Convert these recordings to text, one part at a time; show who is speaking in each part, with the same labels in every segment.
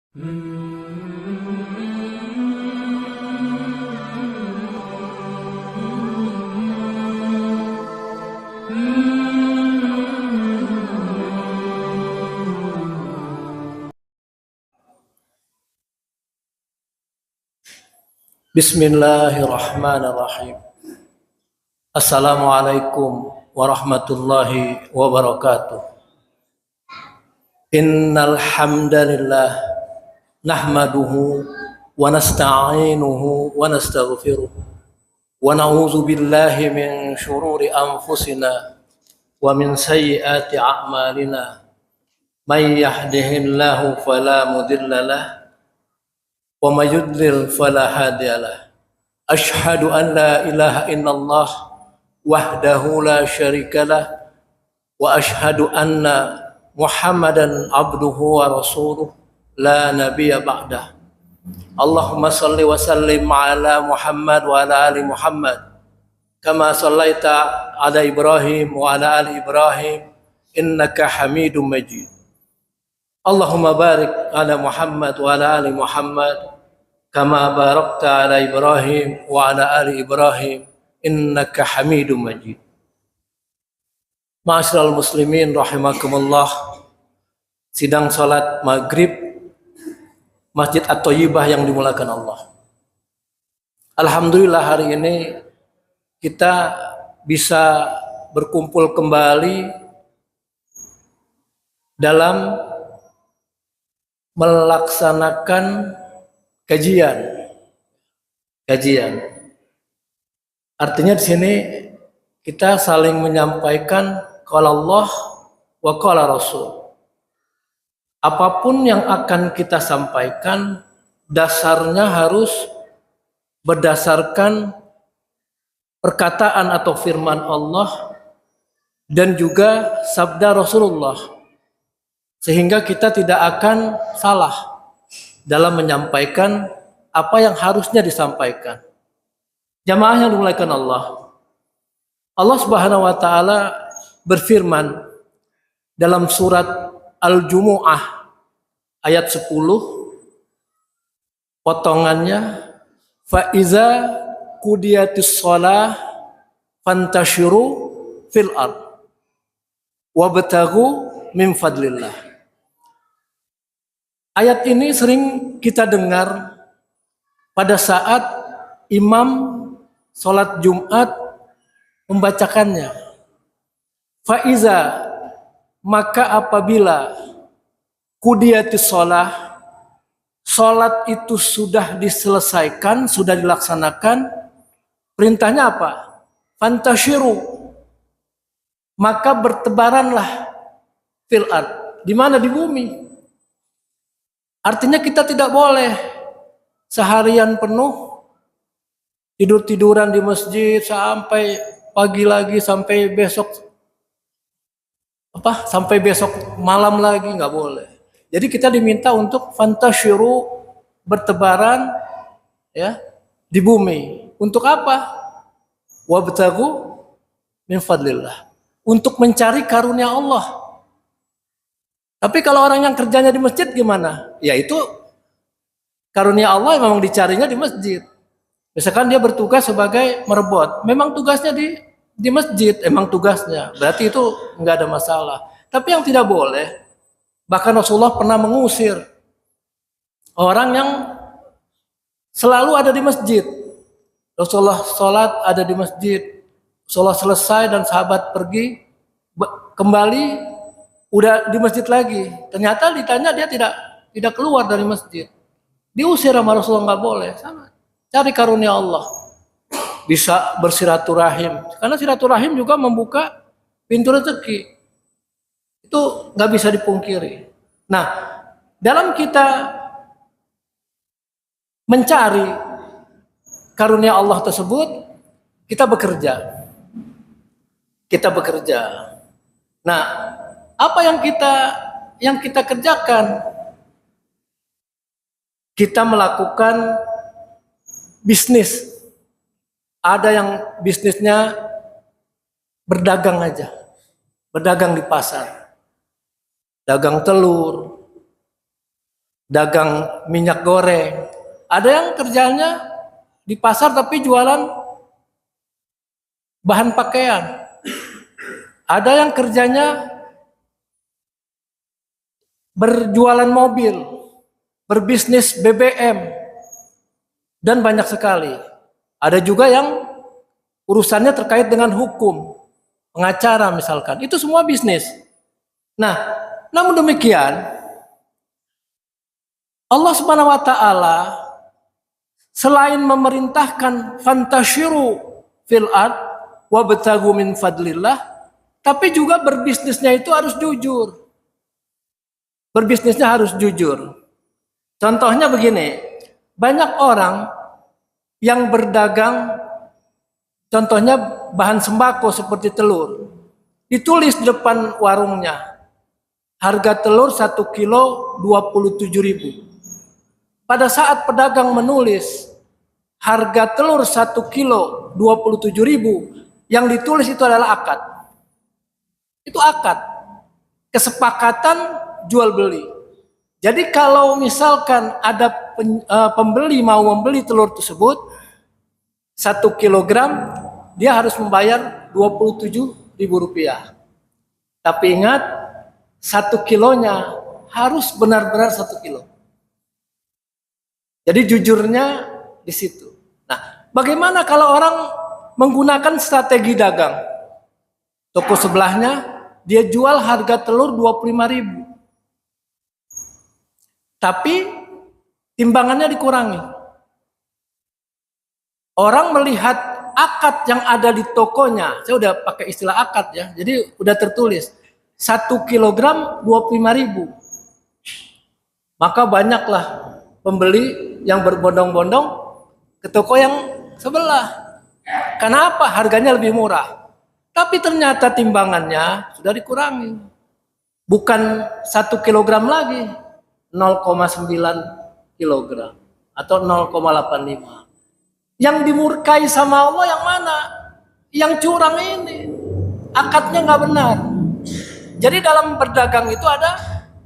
Speaker 1: Bismillahirrahmanirrahim. Assalamualaikum warahmatullahi wabarakatuh. Innal hamdalillah nahmaduhu wa nasta'inuhu wa nastaghfiruh wa na'udzu billahi min shururi anfusina wa min sayyiati a'malina. May yahdihillahu fala mudilla lahu wa may yudlil fala hadiyalah. Asyhadu an la ilaha illallah wahdahu la syarikalah wa asyhadu anna Muhammadan abduhu wa rasuluh la nabiyya ba'dah. Allahumma salli wa sallim ala Muhammad wa ala ali Muhammad kama sallaita ala Ibrahim wa ala ali Ibrahim innaka Hamidum Majid. Allahumma barik ala Muhammad wa ala ali Muhammad kama barakta ala Ibrahim wa ala ali Ibrahim innaka Hamidum Majid. Ma'asyiral muslimin rahimakumullah. Sidang salat maghrib Masjid At-Thayyibah yang dimulakan Allah. Alhamdulillah hari ini kita bisa berkumpul kembali dalam melaksanakan kajian. Artinya di sini kita saling menyampaikan qala Allah wa qala Rasul. Apapun yang akan kita sampaikan dasarnya harus berdasarkan perkataan atau firman Allah dan juga sabda Rasulullah, sehingga kita tidak akan salah dalam menyampaikan apa yang harusnya disampaikan. Jamaah yang dimuliakan Allah. Allah Subhanahu wa taala berfirman dalam surat Al-Jumu'ah ayat 10 potongannya, fa iza qudiyatis shalah fantashiru fil ard wabtaghu min fadlillah. Ayat ini sering kita dengar pada saat imam sholat Jumat membacakannya. Faiza, maka apabila qudiyatis shalah, sholat itu sudah diselesaikan, sudah dilaksanakan, perintahnya apa? Fantashiru, maka bertebaranlah fil ard. Di mana? Di bumi. Artinya kita tidak boleh seharian penuh tidur-tiduran di masjid sampai pagi lagi, sampai besok malam lagi, nggak boleh. Jadi kita diminta untuk fantashiru, bertebaran ya di bumi. Untuk apa? Wabtaghu min fadlillah, untuk mencari karunia Allah. Tapi kalau orang yang kerjanya di masjid gimana? Ya itu karunia Allah memang dicarinya di masjid. Misalkan dia bertugas sebagai merebot, memang tugasnya di masjid, emang tugasnya. Berarti itu enggak ada masalah. Tapi yang tidak boleh, bahkan Rasulullah pernah mengusir orang yang selalu ada di masjid. Rasulullah sholat ada di masjid, sholat selesai dan sahabat pergi, kembali udah di masjid lagi. Ternyata ditanya dia tidak keluar dari masjid. Diusir sama Rasulullah, nggak boleh. Sama. Cari karunia Allah. Bisa bersiraturahim. Karena siraturahim juga membuka pintu rezeki. Itu nggak bisa dipungkiri. Nah, dalam kita mencari karunia Allah tersebut, kita bekerja. Nah, apa yang kita kerjakan? Kita melakukan bisnis. Ada yang bisnisnya berdagang aja, berdagang di pasar, dagang telur, dagang minyak goreng. Ada yang kerjanya di pasar tapi jualan bahan pakaian. Ada yang kerjanya berjualan mobil, berbisnis BBM, dan banyak sekali. Ada juga yang urusannya terkait dengan hukum, pengacara misalkan. Itu semua bisnis. Nah, namun demikian, Allah Subhanahu wa taala selain memerintahkan fantasyiru fil ard wabtagu min fadlillah, tapi juga berbisnisnya itu harus jujur. Berbisnisnya harus jujur. Contohnya begini, banyak orang yang berdagang, contohnya bahan sembako seperti telur, ditulis di depan warungnya, harga telur 1 kilo 27.000. Pada saat pedagang menulis harga telur 1 kilo 27.000, yang ditulis itu adalah akad. Itu akad, kesepakatan jual beli. Jadi kalau misalkan ada pembeli mau membeli telur tersebut 1 kilogram, dia harus membayar Rp27.000. Tapi ingat, 1 kilonya harus benar-benar 1 kilo. Jadi jujurnya di situ. Nah, bagaimana kalau orang menggunakan strategi dagang? Toko sebelahnya dia jual harga telur 25.000. Tapi timbangannya dikurangi. Orang melihat akad yang ada di tokonya, saya udah pakai istilah akad ya, jadi udah tertulis 1 kilogram 25.000. Maka banyaklah pembeli yang berbondong-bondong ke toko yang sebelah. Kenapa? Harganya lebih murah. Tapi ternyata timbangannya sudah dikurangi. Bukan 1 kilogram lagi, 0,9 kilogram atau 0,85. Yang dimurkai sama Allah yang mana? Yang curang ini. Akadnya nggak benar. Jadi dalam berdagang itu ada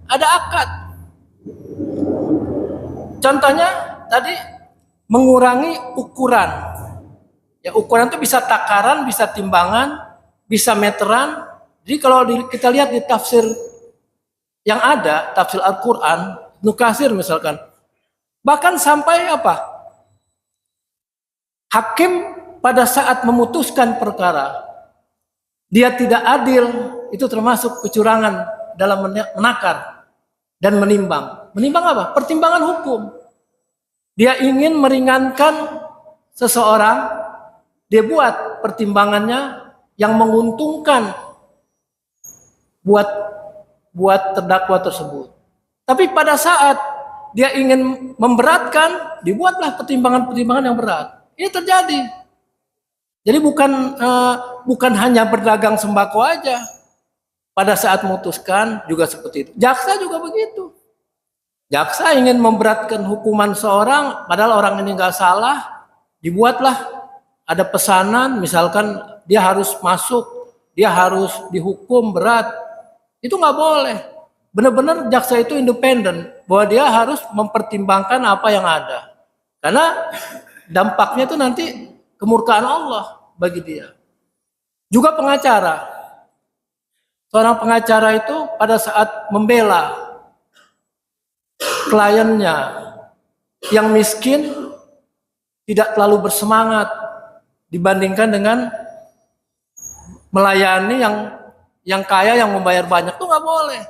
Speaker 1: akad. Contohnya tadi mengurangi ukuran. Ya, ukuran itu bisa takaran, bisa timbangan, bisa meteran. Jadi kalau kita lihat di tafsir yang ada, tafsir Al-Quran, Ibnu Katsir misalkan, bahkan sampai apa? Hakim pada saat memutuskan perkara, dia tidak adil, itu termasuk kecurangan dalam menakar dan menimbang. Menimbang apa? Pertimbangan hukum. Dia ingin meringankan seseorang, dia buat pertimbangannya yang menguntungkan buat terdakwa tersebut. Tapi pada saat dia ingin memberatkan, dibuatlah pertimbangan-pertimbangan yang berat. Ini terjadi. Jadi bukan hanya berdagang sembako aja. Pada saat memutuskan juga seperti itu. Jaksa juga begitu. Jaksa ingin memberatkan hukuman seorang, padahal orang ini nggak salah, dibuatlah ada pesanan, misalkan dia harus masuk, dia harus dihukum berat. Itu nggak boleh. Benar-benar jaksa itu independen, bahwa dia harus mempertimbangkan apa yang ada. Karena dampaknya itu nanti kemurkaan Allah bagi dia. Juga pengacara. Seorang pengacara itu pada saat membela kliennya yang miskin tidak terlalu bersemangat dibandingkan dengan melayani yang kaya yang membayar banyak, itu nggak boleh.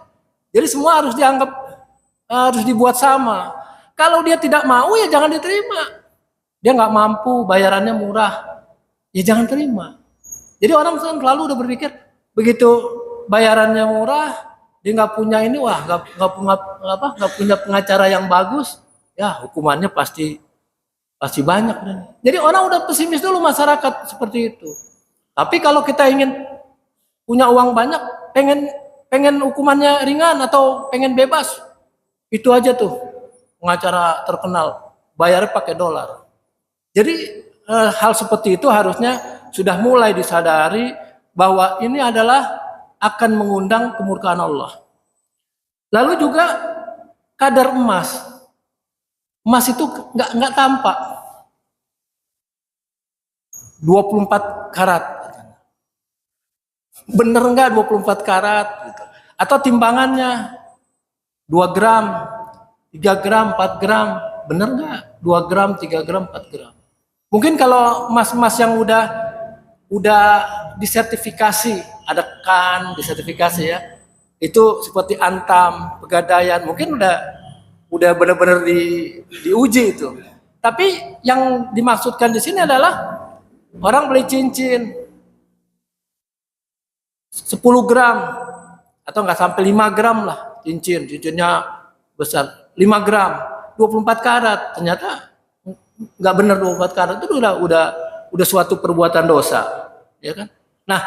Speaker 1: Jadi semua harus dianggap, harus dibuat sama. Kalau dia tidak mau ya jangan diterima. Dia nggak mampu, bayarannya murah, ya jangan terima. Jadi orang selalu udah berpikir begitu bayarannya murah, dia nggak punya ini, wah nggak punya pengacara yang bagus, ya hukumannya pasti banyak. Jadi orang udah pesimis dulu masyarakat seperti itu. Tapi kalau kita ingin punya uang banyak, pengen hukumannya ringan atau pengen bebas, itu aja tuh pengacara terkenal, bayarnya pakai dolar. Jadi hal seperti itu harusnya sudah mulai disadari bahwa ini adalah akan mengundang kemurkaan Allah. Lalu juga kadar emas. Emas itu nggak tampak. 24 karat. Bener nggak 24 karat? Gitu. Atau timbangannya 2 gram, 3 gram, 4 gram. Bener nggak? 2 gram, 3 gram, 4 gram. Mungkin kalau emas-emas yang udah disertifikasi, ada kan disertifikasi ya. Itu seperti Antam, Pegadaian, mungkin udah benar-benar diuji itu. Tapi yang dimaksudkan di sini adalah orang beli cincin 10 gram atau nggak sampai 5 gram lah cincinnya besar 5 gram 24 karat, ternyata nggak benar 24 karat, itu udah suatu perbuatan dosa, ya kan? Nah,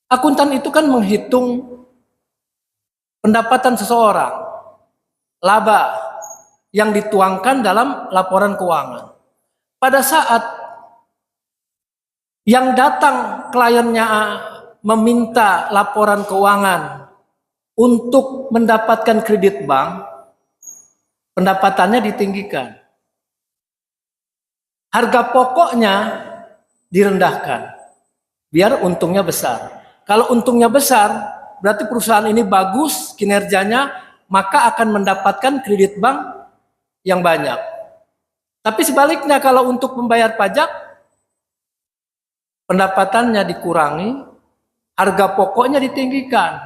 Speaker 1: akuntan itu kan menghitung pendapatan seseorang, laba yang dituangkan dalam laporan keuangan. Pada saat yang datang kliennya meminta laporan keuangan untuk mendapatkan kredit bank, pendapatannya ditinggikan. Harga pokoknya direndahkan, biar untungnya besar. Kalau untungnya besar, berarti perusahaan ini bagus kinerjanya, maka akan mendapatkan kredit bank yang banyak. Tapi sebaliknya, kalau untuk membayar pajak, pendapatannya dikurangi, harga pokoknya ditinggikan,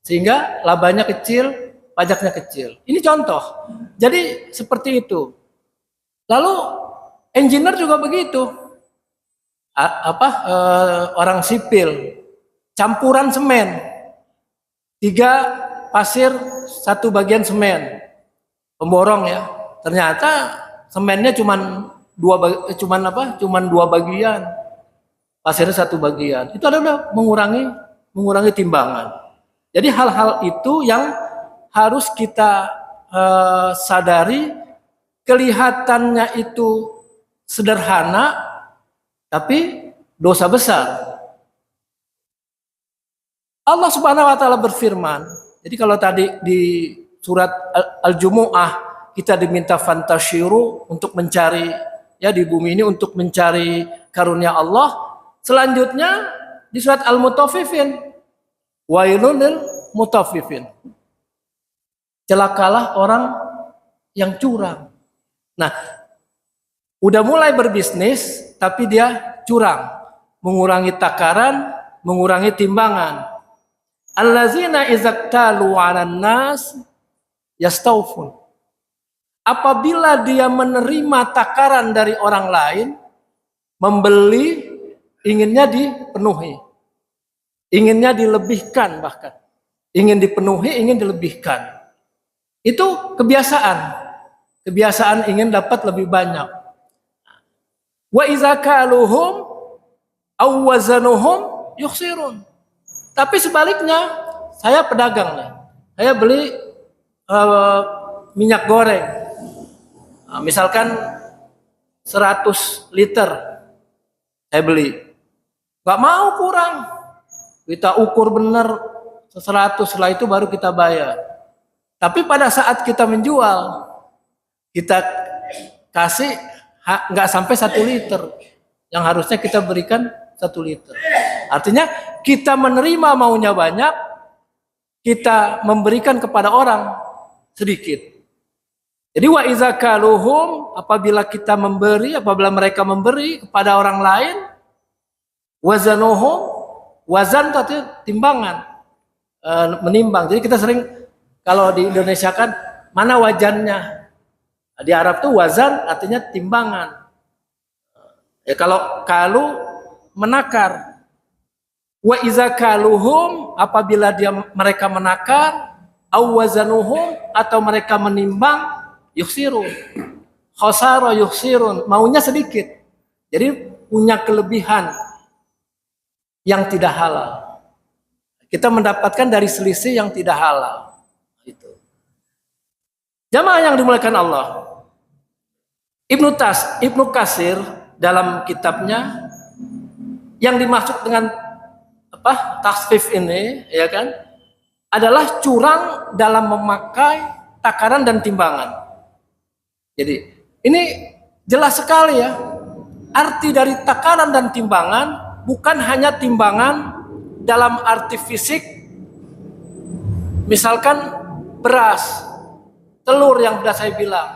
Speaker 1: sehingga labanya kecil, pajaknya kecil. Ini contoh. Jadi seperti itu. Lalu engineer juga begitu. Orang sipil, campuran semen, 3 pasir, 1 bagian semen, pemborong ya. Ternyata semennya cuman 2 bagian, pasirnya 1 bagian. Itu adalah mengurangi timbangan. Jadi hal-hal itu yang harus kita sadari. Kelihatannya itu sederhana, tapi dosa besar. Allah Subhanahu wa taala berfirman. Jadi kalau tadi di surat Al-Jumu'ah kita diminta fantasyiru untuk mencari ya di bumi ini untuk mencari karunia Allah. Selanjutnya di surat Al-Mutaffifin, wailul lil mutaffifin. Celakalah orang yang curang. Nah, udah mulai berbisnis tapi dia curang, mengurangi takaran, mengurangi timbangan. Allazina izaktalu 'alan nas yastawfun. Apabila dia menerima takaran dari orang lain, membeli, inginnya dipenuhi, inginnya dilebihkan, bahkan ingin dipenuhi, ingin dilebihkan. Itu kebiasaan ingin dapat lebih banyak. Wa iza kaluhum aw wazanuhum yukhsirun. Tapi sebaliknya, saya pedagang nih, saya beli minyak goreng, misalkan 100 liter saya beli, nggak mau kurang, kita ukur benar 100, setelah itu baru kita bayar. Tapi pada saat kita menjual, kita kasih nggak sampai 1 liter, yang harusnya kita berikan 1 liter. Artinya kita menerima maunya banyak, kita memberikan kepada orang sedikit. Jadi wa iza kaluhum, apabila mereka memberi kepada orang lain, wazanuhum, wazan itu timbangan, menimbang. Jadi kita sering kalau di Indonesia kan mana wajannya, di Arab tuh wazan artinya timbangan. Ya kalau kalu menakar. Wa iza kaluhum, apabila mereka menakar, au wazanuhum, atau mereka menimbang, yukhsirun. Khosaro yukhsirun, maunya sedikit. Jadi punya kelebihan yang tidak halal. Kita mendapatkan dari selisih yang tidak halal. Itu. Jamaah yang dimuliakan Allah. Ibnu Katsir dalam kitabnya yang dimaksud dengan tasfif ini, ya kan? adalah curang dalam memakai takaran dan timbangan. Jadi ini jelas sekali ya. Arti dari takaran dan timbangan bukan hanya timbangan dalam arti fisik, misalkan beras, telur yang sudah saya bilang.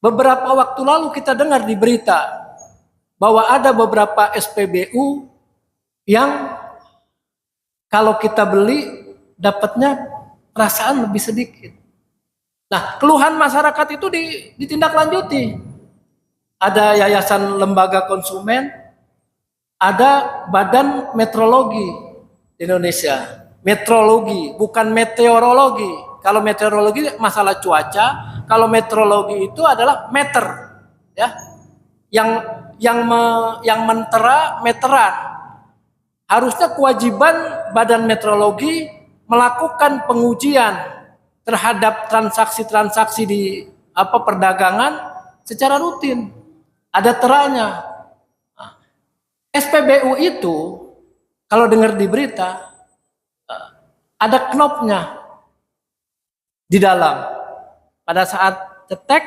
Speaker 1: Beberapa waktu lalu kita dengar di berita bahwa ada beberapa SPBU yang kalau kita beli dapatnya perasaan lebih sedikit. Nah, keluhan masyarakat itu ditindaklanjuti. Ada yayasan lembaga konsumen, ada badan meteorologi di Indonesia. Meteorologi, bukan meteorologi. Kalau meteorologi masalah cuaca, kalau meteorologi itu adalah meter, ya. Yang mentera meteran. Harusnya kewajiban badan meteorologi melakukan pengujian terhadap transaksi-transaksi di perdagangan secara rutin. Ada teranya. SPBU itu kalau dengar di berita ada knopnya di dalam. Pada saat cetek,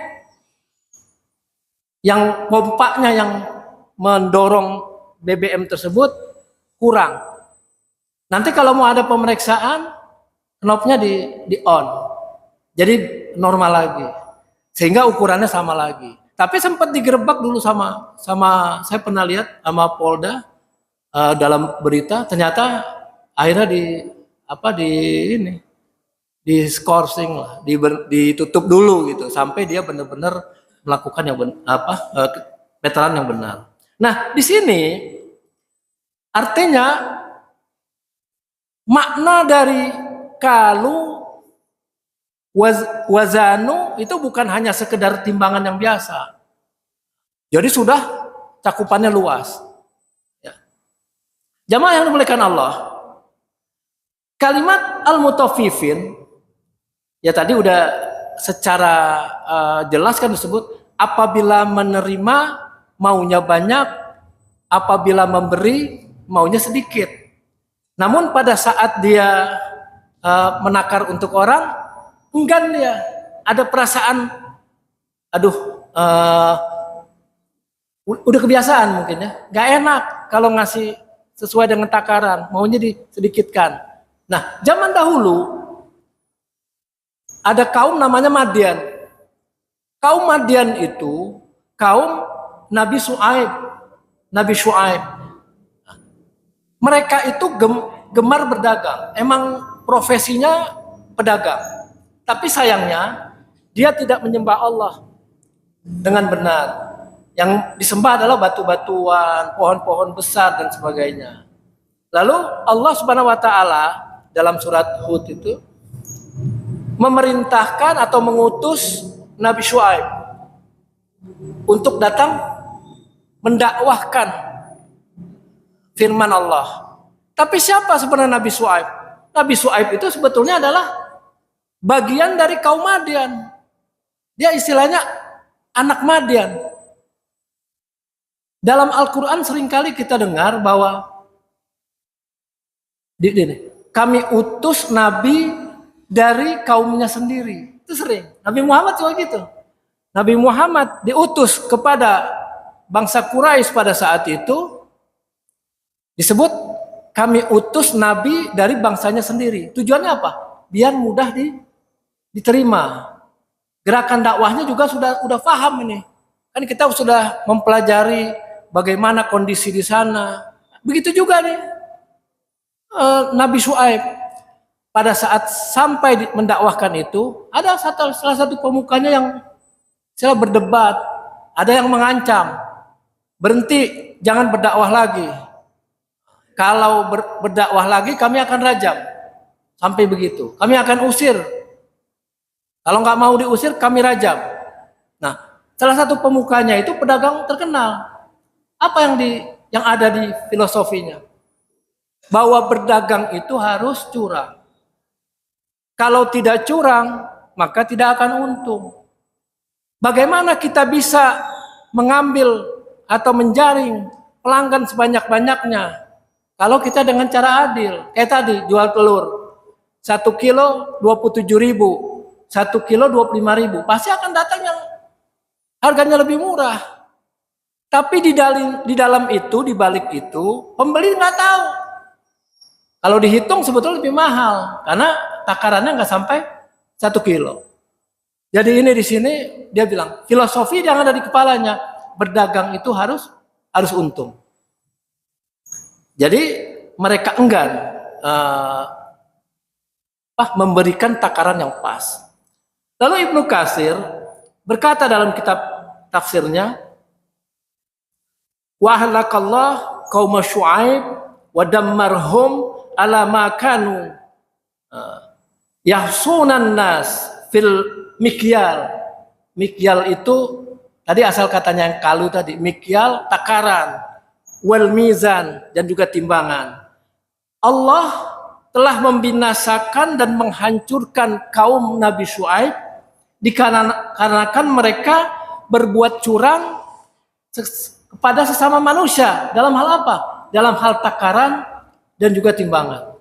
Speaker 1: yang pompanya yang mendorong BBM tersebut kurang. Nanti kalau mau ada pemeriksaan, knopnya di on. Jadi normal lagi. Sehingga ukurannya sama lagi. Tapi sempat digerebek dulu sama saya pernah lihat sama Polda dalam berita, ternyata akhirnya di skorsing lah, ditutup dulu gitu sampai dia benar-benar melakukan yang meteran yang benar. Nah, di sini artinya makna dari kalu wazanu itu bukan hanya sekedar timbangan yang biasa. Jadi sudah cakupannya luas. Ya. Jamaah yang dimuliakan Allah, kalimat al-mutaffifin ya tadi udah secara jelas kan disebut apabila menerima maunya banyak, apabila memberi maunya sedikit. Namun pada saat dia menakar untuk orang, enggan dia, ada perasaan, udah kebiasaan mungkin ya, nggak enak kalau ngasih sesuai dengan takaran, maunya disedikitkan. Nah, zaman dahulu ada kaum namanya Madian. Kaum Madian itu kaum Nabi Syuaib. Mereka itu gemar berdagang, emang profesinya pedagang. Tapi sayangnya dia tidak menyembah Allah dengan benar. Yang disembah adalah batu-batuan, pohon-pohon besar dan sebagainya. Lalu Allah Subhanahu wa taala dalam surat Hud itu memerintahkan atau mengutus Nabi Syuaib untuk datang mendakwahkan firman Allah. Tapi siapa sebenarnya Nabi Syuaib? Nabi Syuaib itu sebetulnya adalah bagian dari kaum Madian. Dia istilahnya anak Madian. Dalam Al-Quran seringkali kita dengar bahwa kami utus Nabi dari kaumnya sendiri. Itu sering. Nabi Muhammad juga gitu. Nabi Muhammad diutus kepada bangsa Quraisy pada saat itu. Disebut kami utus Nabi dari bangsanya sendiri. Tujuannya apa? Biar mudah diterima. Gerakan dakwahnya juga sudah paham ini. Kan kita sudah mempelajari bagaimana kondisi di sana. Begitu juga nih Nabi Syuaib pada saat sampai mendakwahkan itu, ada salah satu pemukanya yang sila berdebat, ada yang mengancam, berhenti, jangan berdakwah lagi. Kalau berdakwah lagi kami akan rajam. Sampai begitu. Kami akan usir. Kalau nggak mau diusir, kami rajam. Nah, salah satu pemukanya itu pedagang terkenal. Apa yang ada di filosofinya? Bahwa berdagang itu harus curang. Kalau tidak curang, maka tidak akan untung. Bagaimana kita bisa mengambil atau menjaring pelanggan sebanyak-banyaknya? Kalau kita dengan cara adil, kayak tadi jual telur. 1 kilo 27.000, 1 kilo 25.000, pasti akan datang yang harganya lebih murah. Tapi di dalam itu, di balik itu, pembeli nggak tahu. Kalau dihitung sebetulnya lebih mahal, karena takarannya nggak sampai 1 kilo. Jadi ini di sini dia bilang, filosofi yang ada di kepalanya, berdagang itu harus untung. Jadi mereka enggan memberikan takaran yang pas. Lalu Ibnu Katsir berkata dalam kitab tafsirnya, wa halakallah qaum Syuaib wa dammarhum ala ma kanu yahsunan nas fil mikyal. Mikyal itu tadi asal katanya yang kalu tadi, mikyal takaran, wal mizan dan juga timbangan. Allah telah membinasakan dan menghancurkan kaum Nabi Syuaib dikarenakan mereka berbuat curang kepada sesama manusia. Dalam hal apa? Dalam hal takaran dan juga timbangan.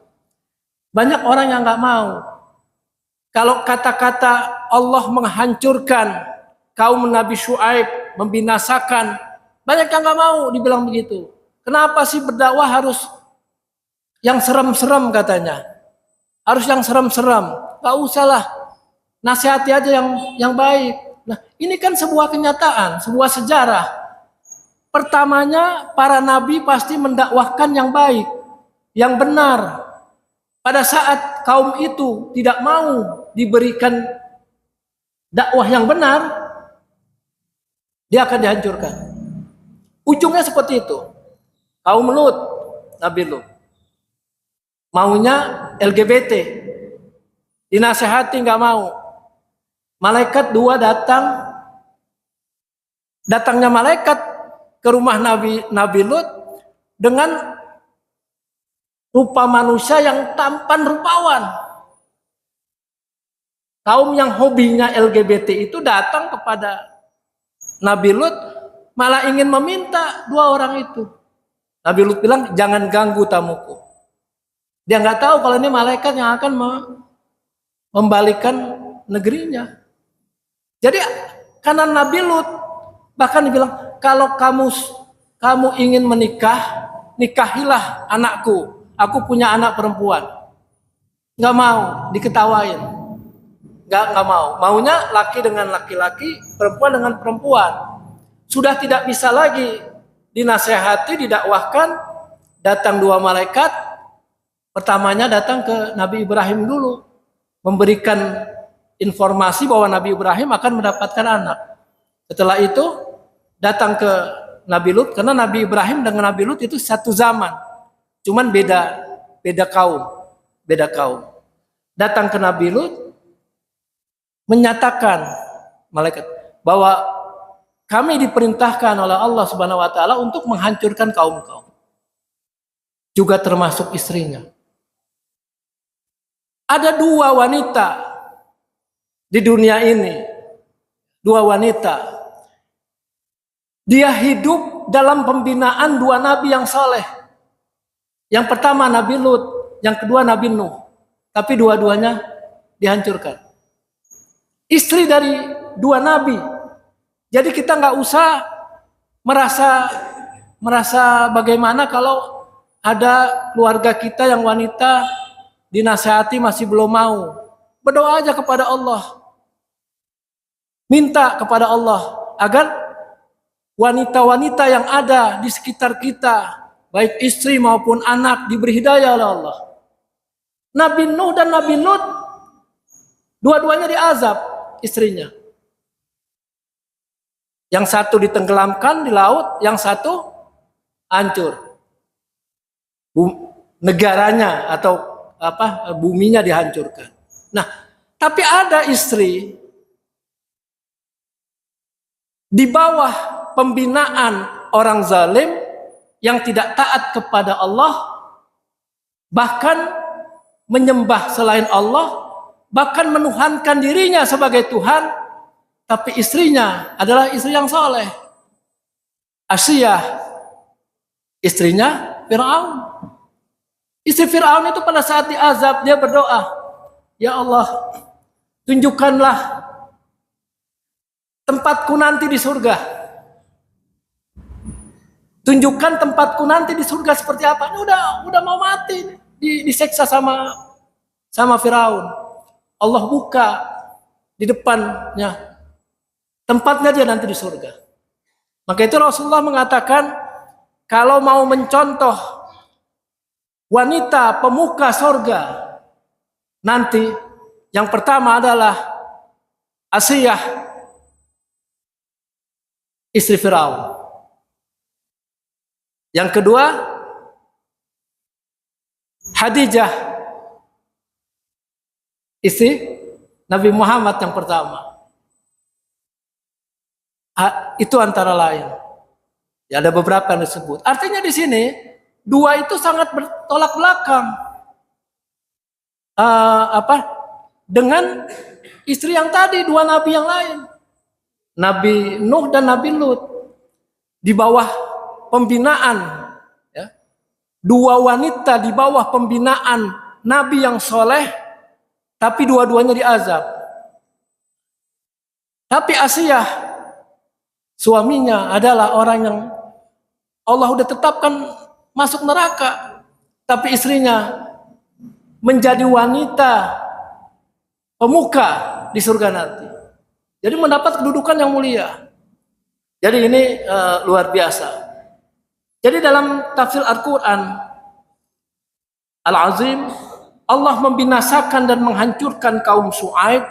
Speaker 1: Banyak orang yang nggak mau. Kalau kata-kata Allah menghancurkan kaum Nabi Syuaib, membinasakan, banyak yang nggak mau dibilang begitu. Kenapa sih berdakwah harus yang serem-serem katanya? Harus yang serem-serem. Gak usahlah. Nasihati aja yang baik. Nah, ini kan sebuah kenyataan, sebuah sejarah. Pertamanya para nabi pasti mendakwahkan yang baik, yang benar. Pada saat kaum itu tidak mau diberikan dakwah yang benar, dia akan dihancurkan. Ujungnya seperti itu. Kaum Lut, Nabi Lut, maunya LGBT, dinasehati nggak mau. Malaikat 2 datangnya malaikat ke rumah Nabi Lut dengan rupa manusia yang tampan rupawan. Kaum yang hobinya LGBT itu datang kepada Nabi Lut, malah ingin meminta 2 orang itu. Nabi Lut bilang, jangan ganggu tamuku. Dia nggak tahu kalau ini malaikat yang akan membalikan negerinya. Jadi karena Nabi Lut bahkan dibilang, kalau kamu ingin menikah, nikahilah anakku. Aku punya anak perempuan. Nggak mau, diketawain. Nggak mau. Maunya laki dengan laki-laki, perempuan dengan perempuan. Sudah tidak bisa lagi dinasehati, didakwahkan. Datang 2 malaikat. Pertamanya datang ke Nabi Ibrahim dulu, memberikan informasi bahwa Nabi Ibrahim akan mendapatkan anak. Setelah itu datang ke Nabi Lut, karena Nabi Ibrahim dengan Nabi Lut itu satu zaman, cuman beda kaum. Datang ke Nabi Lut, menyatakan malaikat bahwa kami diperintahkan oleh Allah Subhanahu Wa Taala untuk menghancurkan kaum-kaum, juga termasuk istrinya. Ada 2 wanita di dunia ini, 2 wanita. Dia hidup dalam pembinaan 2 nabi yang saleh. Yang pertama Nabi Lut, yang kedua Nabi Nuh. Tapi dua-duanya dihancurkan. Istri dari 2 nabi. Jadi kita nggak usah merasa bagaimana kalau ada keluarga kita yang wanita dinasihati masih belum mau. Berdoa aja kepada Allah. Minta kepada Allah agar wanita-wanita yang ada di sekitar kita, baik istri maupun anak, diberi hidayah oleh Allah. Nabi Nuh dan Nabi Lut, dua-duanya diazab istrinya. Yang satu ditenggelamkan di laut, yang satu hancur. Negaranya atau buminya dihancurkan. Nah, tapi ada istri di bawah pembinaan orang zalim yang tidak taat kepada Allah, bahkan menyembah selain Allah, bahkan menuhankan dirinya sebagai Tuhan, tapi istrinya adalah istri yang soleh. Asiyah, istrinya Fir'aun. Istri Fir'aun itu pada saat diazab dia berdoa, ya Allah, tunjukkanlah tempatku nanti di surga. Tunjukkan tempatku nanti di surga seperti apa. Ini udah mau mati, diseksa sama Firaun. Allah buka di depannya tempatnya dia nanti di surga. Maka itu Rasulullah mengatakan, kalau mau mencontoh wanita pemuka surga nanti, yang pertama adalah Asiyah, istri Firaun. Yang kedua, Khadijah, istri Nabi Muhammad yang pertama. Itu antara lain. Ya, ada beberapa yang disebut. Artinya di sini dua itu sangat bertolak belakang. Dengan istri yang tadi, dua nabi yang lain. Nabi Nuh dan Nabi Lut. Di bawah pembinaan, ya, dua wanita di bawah pembinaan nabi yang soleh, tapi dua-duanya diazab. Tapi Asiyah, suaminya adalah orang yang Allah udah tetapkan masuk neraka, tapi istrinya menjadi wanita pemuka di surga nanti. Jadi mendapat kedudukan yang mulia. Jadi ini luar biasa. Jadi dalam tafsir Al-Quran Al-Azim, Allah membinasakan dan menghancurkan kaum Syuaib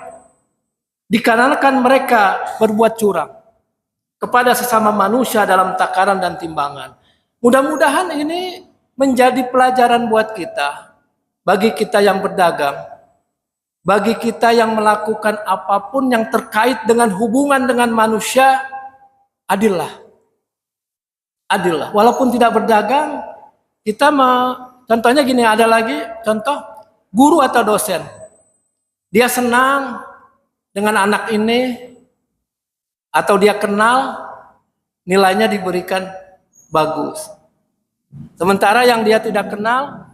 Speaker 1: dikarenakan mereka berbuat curang kepada sesama manusia dalam takaran dan timbangan. Mudah-mudahan ini menjadi pelajaran buat kita, bagi kita yang berdagang, bagi kita yang melakukan apapun yang terkait dengan hubungan dengan manusia, adillah. Walaupun tidak berdagang, kita contohnya gini, ada lagi contoh guru atau dosen. Dia senang dengan anak ini, atau dia kenal, nilainya diberikan bagus. Sementara yang dia tidak kenal,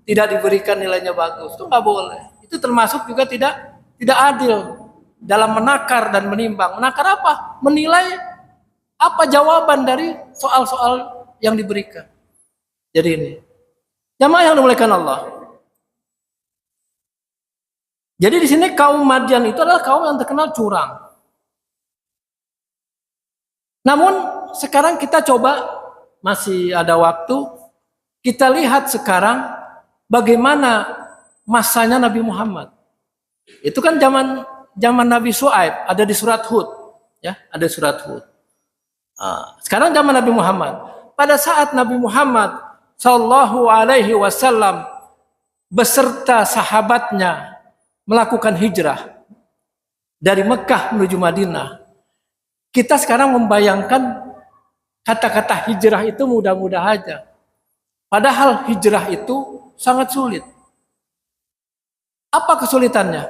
Speaker 1: tidak diberikan nilainya bagus. Itu nggak boleh. Itu termasuk juga tidak adil dalam menakar dan menimbang. Menakar apa? Menilai apa jawaban dari soal-soal yang diberikan. Jadi ini, jamaah yang dimuliakan Allah. Jadi di sini kaum Madian itu adalah kaum yang terkenal curang. Namun sekarang kita coba, masih ada waktu, kita lihat sekarang bagaimana masanya Nabi Muhammad. Itu kan zaman Nabi Syuaib, ada di surat Hud, ya, ada di surat Hud. Sekarang zaman Nabi Muhammad. Pada saat Nabi Muhammad Sallallahu Alaihi Wasallam beserta sahabatnya melakukan hijrah dari Mekah menuju Madinah, kita sekarang membayangkan kata-kata hijrah itu mudah-mudah aja. Padahal hijrah itu sangat sulit. Apa kesulitannya?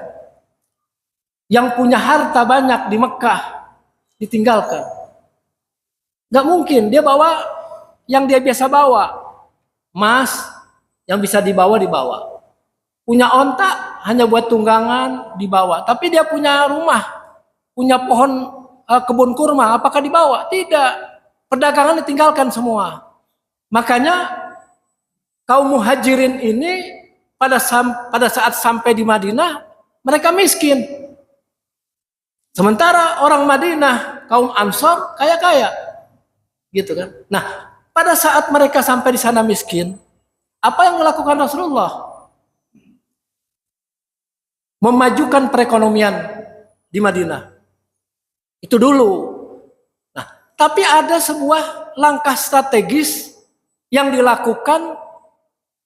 Speaker 1: Yang punya harta banyak di Mekah ditinggalkan. Gak mungkin dia bawa yang dia biasa bawa. Emas yang bisa dibawa. Punya onta hanya buat tunggangan dibawa. Tapi dia punya rumah, punya pohon kebun kurma, apakah dibawa? Tidak. Perdagangan ditinggalkan semua. Makanya kaum muhajirin ini pada saat sampai di Madinah, mereka miskin. Sementara orang Madinah, kaum Ansor kaya-kaya. Gitu kan. Nah, pada saat mereka sampai di sana miskin, apa yang dilakukan Rasulullah? Memajukan perekonomian di Madinah. Itu dulu. Nah, tapi ada sebuah langkah strategis yang dilakukan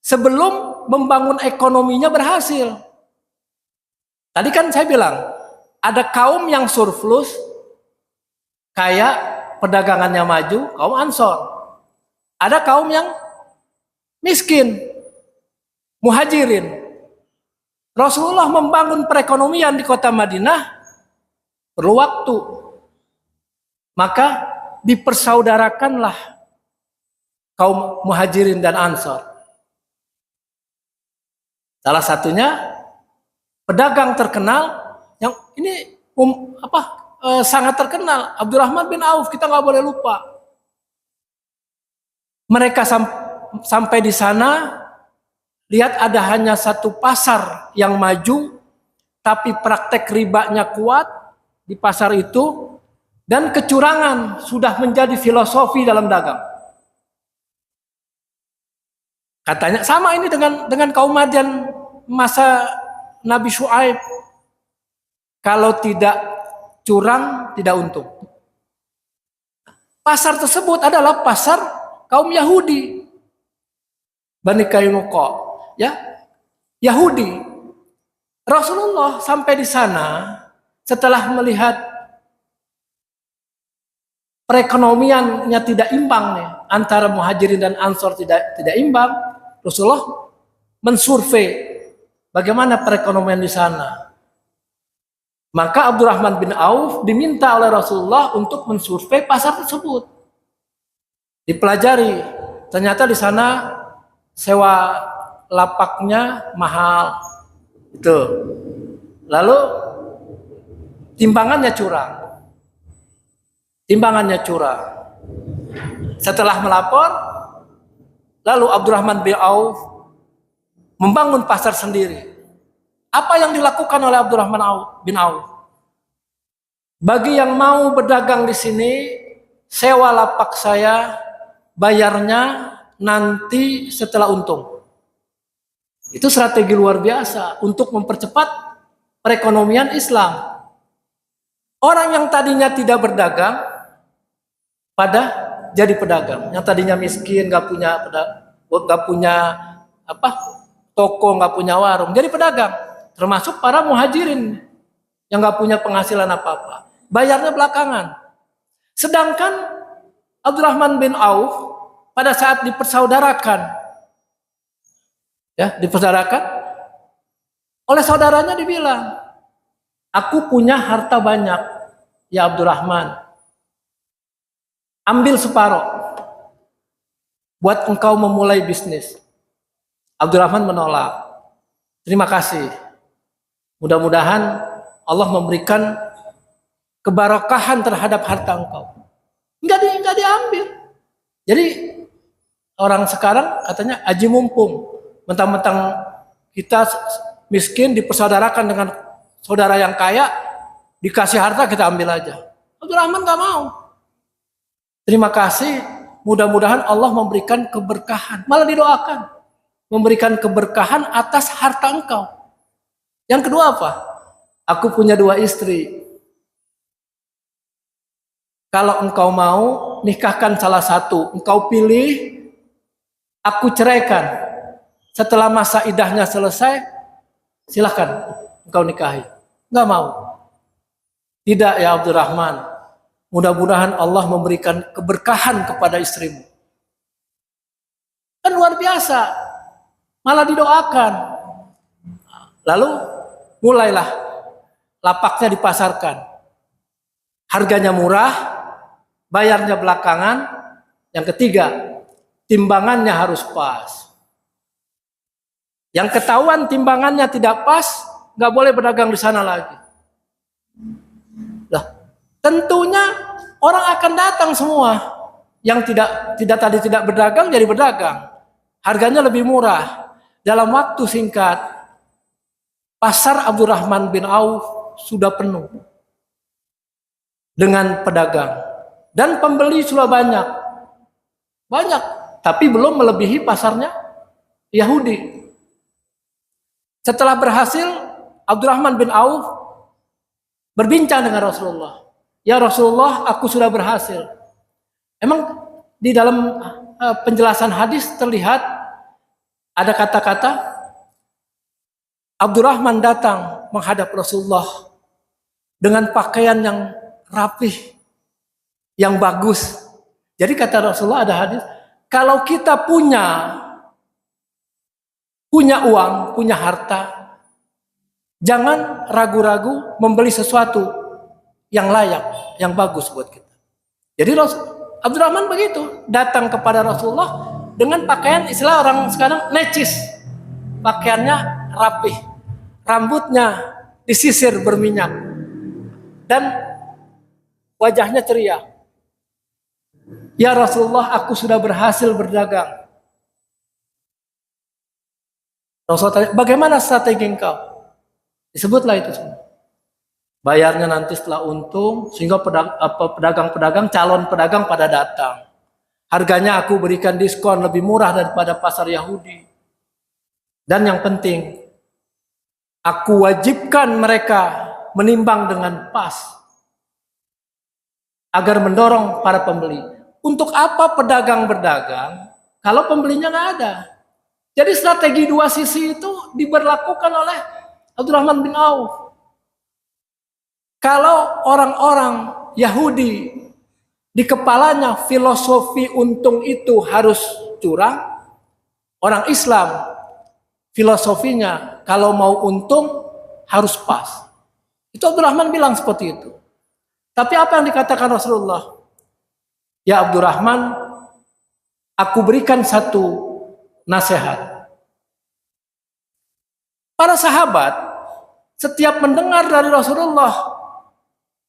Speaker 1: sebelum membangun ekonominya berhasil. Tadi kan saya bilang, ada kaum yang surplus, kaya, perdagangannya maju, kaum Ansor. Ada kaum yang miskin, muhajirin. Rasulullah membangun perekonomian di kota Madinah perlu waktu. Maka dipersaudarakanlah kaum muhajirin dan Ansor. Salah satunya pedagang terkenal yang ini sangat terkenal, Abdurrahman bin Auf, kita nggak boleh lupa. Mereka sampai di sana, lihat ada hanya satu pasar yang maju, tapi praktek ribanya kuat di pasar itu, dan kecurangan sudah menjadi filosofi dalam dagang. Katanya sama ini dengan kaum Madian masa Nabi Syuaib. Kalau tidak curang, tidak untung. Pasar tersebut adalah pasar kaum Yahudi, Bani Kainuqa, ya, Yahudi. Rasulullah sampai di sana setelah melihat perekonomiannya tidak imbang nih, antara Muhajirin dan Ansor tidak imbang. Rasulullah mensurvei bagaimana perekonomian di sana. Maka Abdurrahman bin Auf diminta oleh Rasulullah untuk mensurvei pasar tersebut. Dipelajari, ternyata di sana sewa lapaknya mahal. Itu. Lalu timbangannya curang. Setelah melapor, lalu Abdurrahman bin Auf membangun pasar sendiri. Apa yang dilakukan oleh Abdurrahman bin Auf? Bagi yang mau berdagang di sini, sewa lapak saya, bayarnya nanti setelah untung. Itu strategi luar biasa untuk mempercepat perekonomian Islam. Orang yang tadinya tidak berdagang, pada jadi pedagang. Yang tadinya miskin, nggak punya toko, nggak punya warung, jadi pedagang. Termasuk para muhajirin yang nggak punya penghasilan apa-apa, bayarnya belakangan. Sedangkan Abdurrahman bin Auf pada saat dipersaudarakan oleh saudaranya, dibilang, aku punya harta banyak, ya Abdurrahman, ambil separuh buat engkau memulai bisnis. Abdurrahman menolak. Terima kasih. Mudah-mudahan Allah memberikan keberkahan terhadap harta engkau. Enggak diambil. Jadi orang sekarang katanya aji mumpung. Mentang-mentang kita miskin dipersaudarakan dengan saudara yang kaya, dikasih harta kita ambil aja. Abdurrahman gak mau. Terima kasih, mudah-mudahan Allah memberikan keberkahan. Malah didoakan, memberikan keberkahan atas harta engkau. Yang kedua apa? Aku punya 2 istri. Kalau engkau mau, nikahkan salah satu. Engkau pilih, aku ceraikan. Setelah masa idahnya selesai, silakan engkau nikahi. Enggak mau. Tidak ya Abdurrahman. Mudah-mudahan Allah memberikan keberkahan kepada istrimu. Kan luar biasa. Malah didoakan. Lalu mulailah lapaknya dipasarkan. Harganya murah, bayarnya belakangan. Yang ketiga, timbangannya harus pas. Yang ketahuan timbangannya tidak pas, nggak boleh berdagang di sana lagi. Lah, tentunya orang akan datang semua. Yang tidak berdagang jadi berdagang. Harganya lebih murah. Dalam waktu singkat, pasar Abdurrahman bin Auf sudah penuh dengan pedagang. Dan pembeli sudah banyak. Banyak, tapi belum melebihi pasarnya Yahudi. Setelah berhasil, Abdurrahman bin Auf berbincang dengan Rasulullah. Ya Rasulullah, aku sudah berhasil. Emang di dalam penjelasan hadis terlihat ada kata-kata Abdurrahman datang menghadap Rasulullah dengan pakaian yang rapih, yang bagus. Jadi kata Rasulullah, ada hadis, kalau kita punya uang, punya harta, jangan ragu-ragu membeli sesuatu yang layak, yang bagus buat kita. Jadi Abdurrahman begitu, datang kepada Rasulullah dengan pakaian, istilah orang sekarang, necis. Pakaiannya rapih. rambutnya disisir berminyak, dan wajahnya ceria. Ya Rasulullah, aku sudah berhasil berdagang. Rasulullah tanya, bagaimana strategi engkau? Disebutlah itu semua. Bayarnya nanti setelah untung, sehingga pedagang-pedagang, calon pedagang pada datang. Harganya aku berikan diskon lebih murah daripada pasar Yahudi. Dan yang penting, aku wajibkan mereka menimbang dengan pas agar mendorong para pembeli. Untuk apa pedagang berdagang kalau pembelinya nggak ada? Jadi strategi dua sisi itu diberlakukan oleh Abdurrahman bin Auf. Kalau orang-orang Yahudi di kepalanya filosofi untung itu harus curang, orang Islam filosofinya kalau mau untung harus pas. Itu Abdurrahman bilang seperti itu. Tapi apa yang dikatakan Rasulullah? Ya Abdurrahman, aku berikan satu nasihat. Para sahabat setiap mendengar dari Rasulullah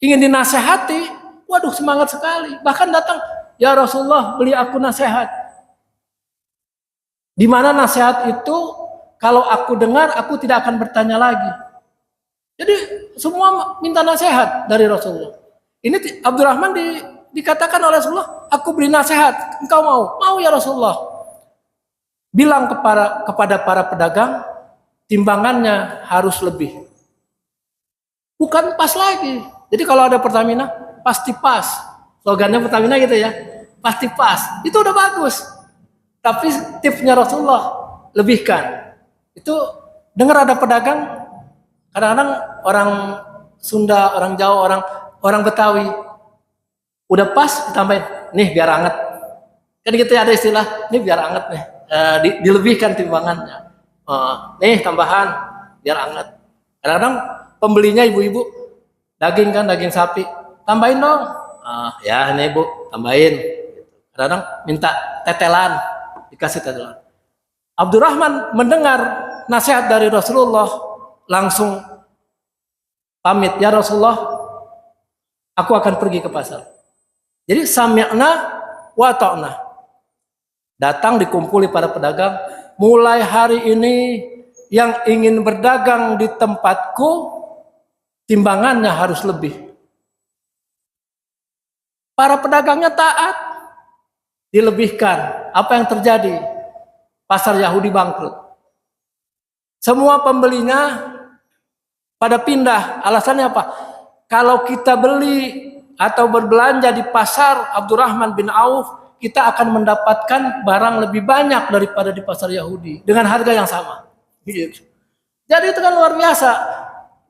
Speaker 1: ingin dinasehati, waduh semangat sekali. Bahkan datang, ya Rasulullah beli aku nasihat. Di mana nasihat itu kalau aku dengar aku tidak akan bertanya lagi. Jadi semua minta nasihat dari Rasulullah. Ini Abdurrahman dikatakan oleh Rasulullah, aku beri nasihat, engkau mau? Mau ya Rasulullah. Bilang kepada para pedagang, timbangannya harus lebih. Bukan pas lagi. Jadi kalau ada Pertamina, pasti pas. Slogannya Pertamina gitu ya, pasti pas. Itu udah bagus. Tapi tipsnya Rasulullah, lebihkan. Itu dengar ada pedagang, kadang-kadang orang Sunda, orang Jawa, orang Betawi, udah pas ditambahin, nih biar anget. Kan gitu ya, ada istilah, nih biar anget nih, dilebihkan timbangannya. Nih tambahan, biar anget. Kadang-kadang pembelinya ibu-ibu, daging sapi, tambahin dong. Ya ini bu, tambahin. Kadang-kadang minta tetelan, dikasih tetelan. Abdurrahman mendengar nasihat dari Rasulullah, langsung pamit, ya Rasulullah, aku akan pergi ke pasar. Jadi sami'na wa ta'na. Datang dikumpuli para pedagang, mulai hari ini yang ingin berdagang di tempatku timbangannya harus lebih. Para pedagangnya taat, dilebihkan. Apa yang terjadi? Pasar Yahudi bangkrut. Semua pembelinya pada pindah. Alasannya apa? Kalau kita beli atau berbelanja di pasar Abdurrahman bin Auf, kita akan mendapatkan barang lebih banyak daripada di pasar Yahudi dengan harga yang sama. Jadi itu kan luar biasa.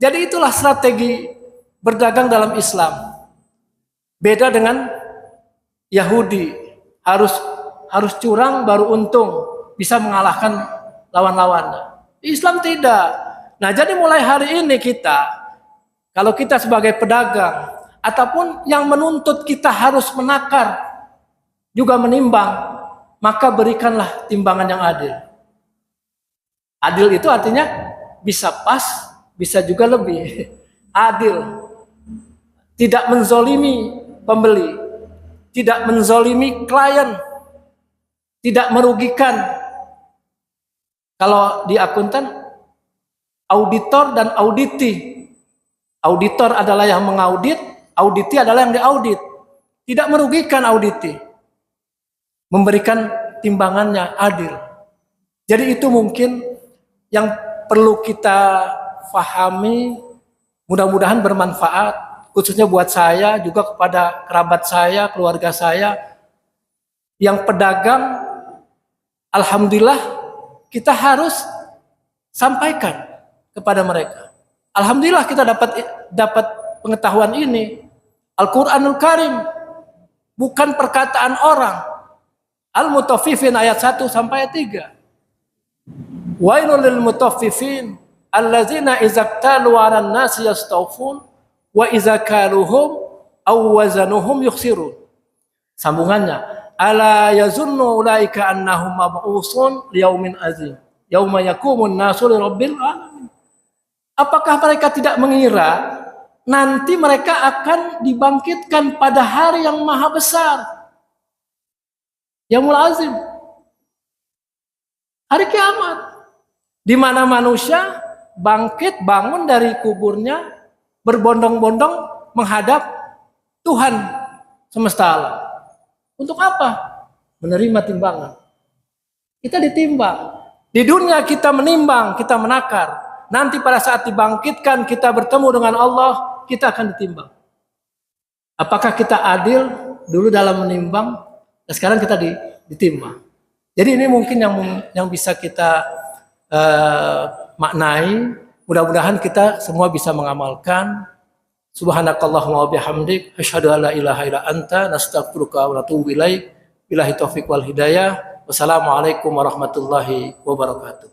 Speaker 1: Jadi itulah strategi berdagang dalam Islam. Beda dengan Yahudi, harus curang baru untung, bisa mengalahkan lawan-lawannya. Islam tidak. Nah, jadi mulai hari ini kalau kita sebagai pedagang ataupun yang menuntut kita harus menakar juga menimbang, maka berikanlah timbangan yang adil. Adil itu artinya bisa pas, bisa juga lebih. Adil. Tidak menzolimi pembeli. Tidak menzolimi klien. Tidak merugikan. Kalau di akuntan, auditor dan auditi. Auditor adalah yang mengaudit, auditi adalah yang diaudit. Tidak merugikan auditi. Memberikan timbangannya adil. Jadi itu mungkin yang perlu kita pahami, mudah-mudahan bermanfaat, khususnya buat saya, juga kepada kerabat saya, keluarga saya, yang pedagang, alhamdulillah kita harus sampaikan kepada mereka. Alhamdulillah kita dapat pengetahuan ini. Al-Quranul Karim bukan perkataan orang. Al-Mutaffifin ayat 1 sampai ayat 3. Wailul lil mutaffifin allazina idza iktalu 'alan nasi yastawfun wa idza kaluhum aw wazanuhum yukhsirun. Sambungannya, ala yazunnu ulaika annahum mab'usun liyaumin azim yauma yaqumun nasu lirabbil alamin. Apakah mereka tidak mengira nanti mereka akan dibangkitkan pada hari yang maha besar, Yaumul Azim, hari kiamat, di mana manusia bangkit bangun dari kuburnya berbondong-bondong menghadap Tuhan semesta alam. Untuk apa? Menerima timbangan. Kita ditimbang. Di dunia kita menimbang, kita menakar. Nanti pada saat dibangkitkan kita bertemu dengan Allah, kita akan ditimbang. Apakah kita adil dulu dalam menimbang, dan sekarang kita ditimbang. Jadi ini mungkin yang bisa kita maknai. Mudah-mudahan kita semua bisa mengamalkan. Subhanakallahumma wa bihamdik, asyhadu an la ilaha illa anta, nastaghfiruka wa natubu ilaik. Billahi taufiq wal hidayah. Wassalamualaikum warahmatullahi wabarakatuh.